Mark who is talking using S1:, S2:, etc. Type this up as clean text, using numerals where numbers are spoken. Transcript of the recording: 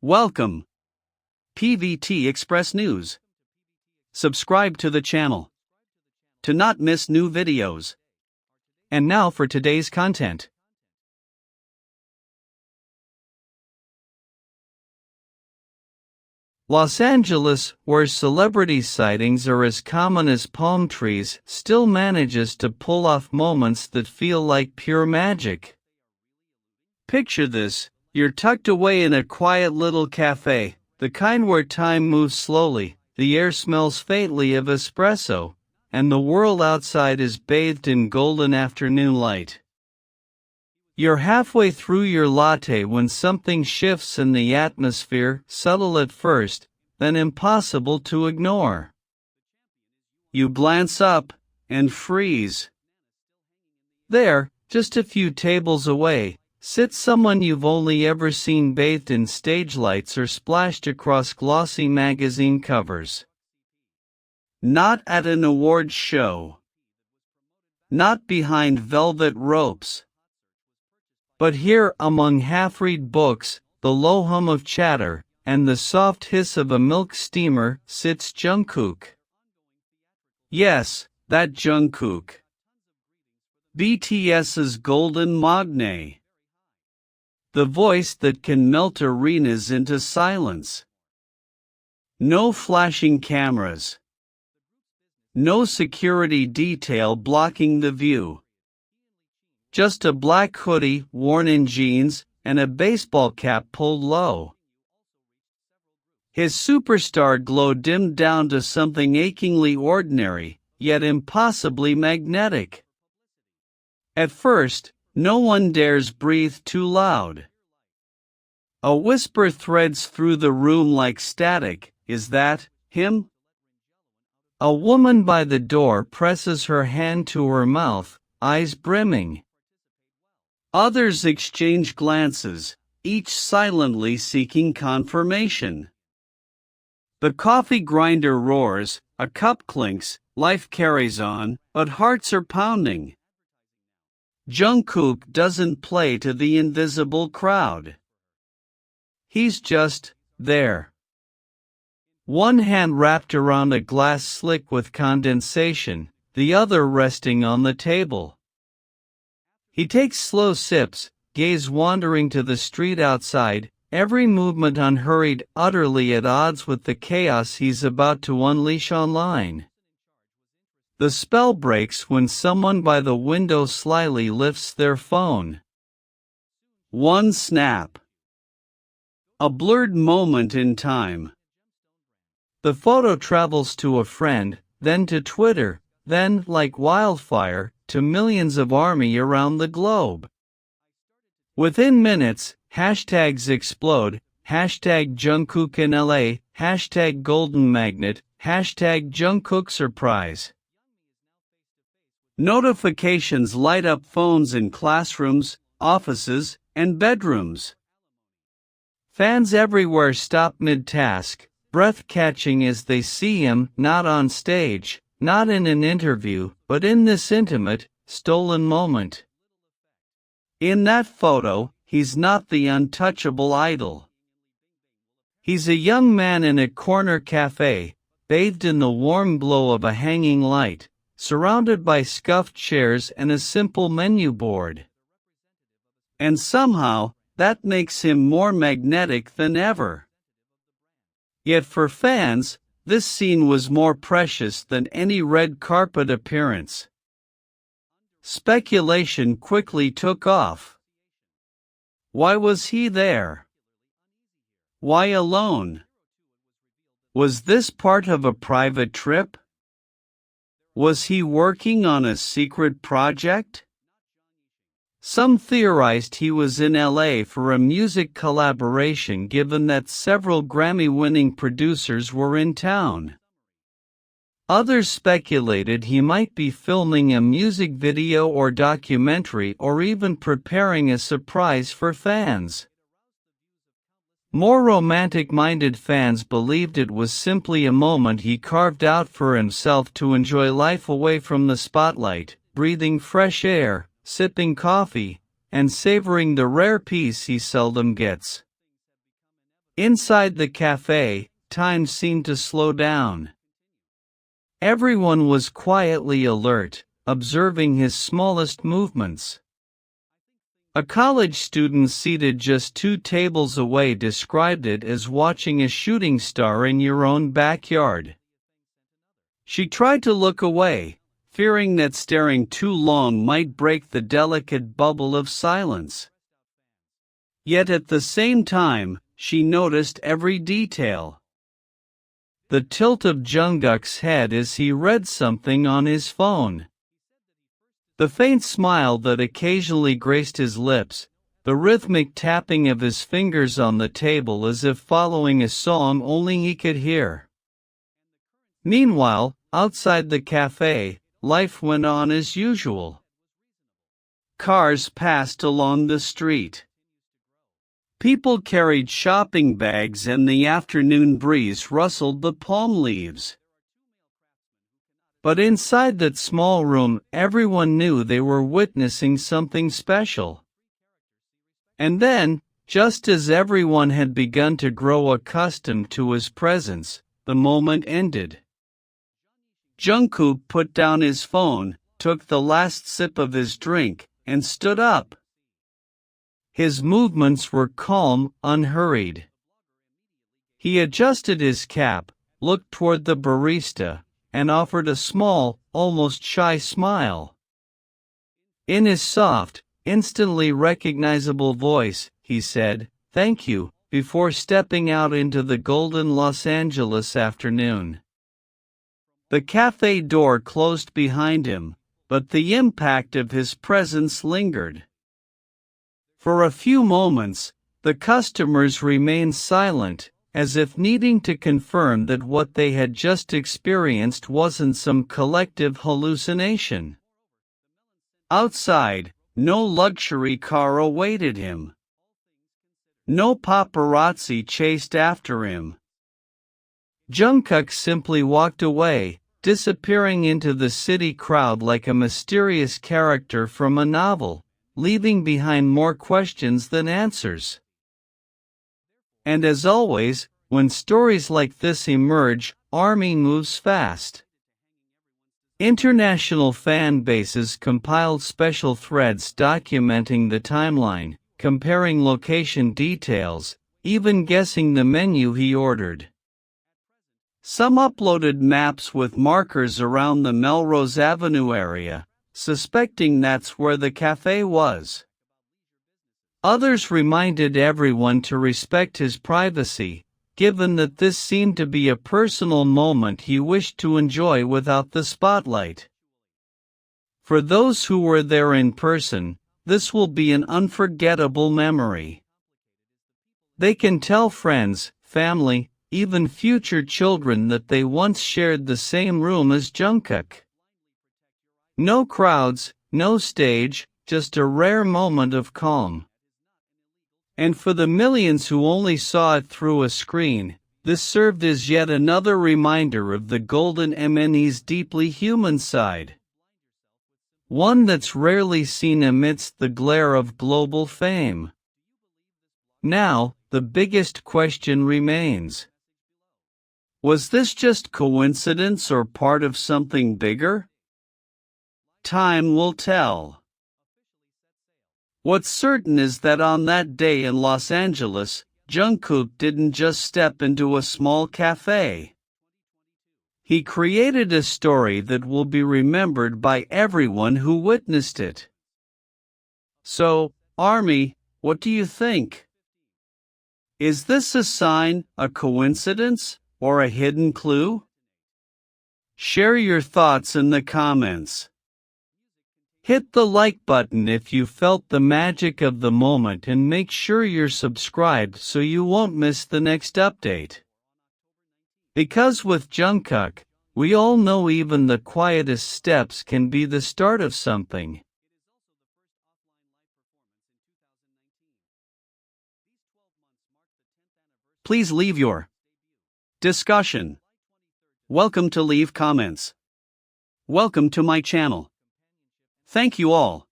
S1: Welcome, PVT Express News. Subscribe to the channel to not miss new videos. And now for today's content. Los Angeles, where celebrity sightings are as common as palm trees, still manages to pull off moments that feel like pure magic. Picture this. You're tucked away in a quiet little cafe, the kind where time moves slowly, the air smells faintly of espresso, and the world outside is bathed in golden afternoon light. You're halfway through your latte when something shifts in the atmosphere, subtle at first, then impossible to ignore. You glance up and freeze. There, just a few tables away, sits someone you've only ever seen bathed in stage lights or splashed across glossy magazine covers. Not at an awards show. Not behind velvet ropes. But here, among half-read books, the low hum of chatter, and the soft hiss of a milk steamer, sits JUNGKOOK. Yes, that JUNGKOOK. BTS's golden magne. The voice that can melt arenas into silence. No flashing cameras. No security detail blocking the view. Just a black hoodie worn in jeans and a baseball cap pulled low. His superstar glow dimmed down to something achingly ordinary, yet impossibly magnetic. At first, no one dares breathe too loud. A whisper threads through the room like static. Is that him? A woman by the door presses her hand to her mouth, eyes brimming. Others exchange glances, each silently seeking confirmation. The coffee grinder roars, a cup clinks, life carries on, but hearts are pounding. JUNGKOOK doesn't play to the invisible crowd. He's just there. One hand wrapped around a glass slick with condensation, the other resting on the table. He takes slow sips, gaze wandering to the street outside, every movement unhurried, utterly at odds with the chaos he's about to unleash online. The spell breaks when someone by the window slyly lifts their phone. One snap. A blurred moment in time. The photo travels to a friend, then to Twitter, then, like wildfire, to millions of army around the globe. Within minutes, hashtags explode, hashtag JUNGKOOK in LA, hashtag Golden Magnet, hashtag JUNGKOOK Surprise. Notifications light up phones in classrooms, offices, and bedrooms. Fans everywhere stop mid-task, breath-catching as they see him, not on stage, not in an interview, but in this intimate, stolen moment. In that photo, he's not the untouchable idol. He's a young man in a corner cafe, bathed in the warm glow of a hanging light, surrounded by scuffed chairs and a simple menu board. And somehow, that makes him more magnetic than ever. Yet for fans, this scene was more precious than any red carpet appearance. Speculation quickly took off. Why was he there? Why alone? Was this part of a private trip? Was he working on a secret project? Some theorized he was in LA for a music collaboration given that several Grammy-winning producers were in town. Others speculated he might be filming a music video or documentary or even preparing a surprise for fans. More romantic-minded fans believed it was simply a moment he carved out for himself to enjoy life away from the spotlight, breathing fresh air, sipping coffee, and savoring the rare peace he seldom gets. Inside the cafe, time seemed to slow down. Everyone was quietly alert, observing his smallest movements. A college student seated just 2 tables away described it as watching a shooting star in your own backyard. She tried to look away, fearing that staring too long might break the delicate bubble of silence. Yet at the same time, she noticed every detail. The tilt of JUNGKOOK's head as he read something on his phone. The faint smile that occasionally graced his lips, the rhythmic tapping of his fingers on the table as if following a song only he could hear. Meanwhile, outside the cafe, life went on as usual. Cars passed along the street. People carried shopping bags and the afternoon breeze rustled the palm leaves. But inside that small room, everyone knew they were witnessing something special. And then, just as everyone had begun to grow accustomed to his presence, the moment ended. JUNGKOOK put down his phone, took the last sip of his drink, and stood up. His movements were calm, unhurried. He adjusted his cap, looked toward the barista, and offered a small, almost shy smile. In his soft, instantly recognizable voice, he said, "Thank you," before stepping out into the golden Los Angeles afternoon. The cafe door closed behind him, but the impact of his presence lingered. For a few moments, the customers remained silent, as if needing to confirm that what they had just experienced wasn't some collective hallucination. Outside, no luxury car awaited him. No paparazzi chased after him. JUNGKOOK simply walked away, disappearing into the city crowd like a mysterious character from a novel, leaving behind more questions than answers. And as always, when stories like this emerge, ARMY moves fast. International fan bases compiled special threads documenting the timeline, comparing location details, even guessing the menu he ordered. Some uploaded maps with markers around the Melrose Avenue area, suspecting that's where the cafe was. Others reminded everyone to respect his privacy, given that this seemed to be a personal moment he wished to enjoy without the spotlight. For those who were there in person, this will be an unforgettable memory. They can tell friends, family, even future children that they once shared the same room as JUNGKOOK. No crowds, no stage, just a rare moment of calm. And for the millions who only saw it through a screen, this served as yet another reminder of the golden MNE's deeply human side. One that's rarely seen amidst the glare of global fame. Now, the biggest question remains. Was this just coincidence or part of something bigger? Time will tell. What's certain is that on that day in Los Angeles, JUNGKOOK didn't just step into a small cafe. He created a story that will be remembered by everyone who witnessed it. So, ARMY, what do you think? Is this a sign, a coincidence, or a hidden clue? Share your thoughts in the comments. Hit the like button if you felt the magic of the moment and make sure you're subscribed so you won't miss the next update. Because with JUNGKOOK, we all know even the quietest steps can be the start of something. Please leave your discussion. Welcome to leave comments. Welcome to my channel. Thank you all.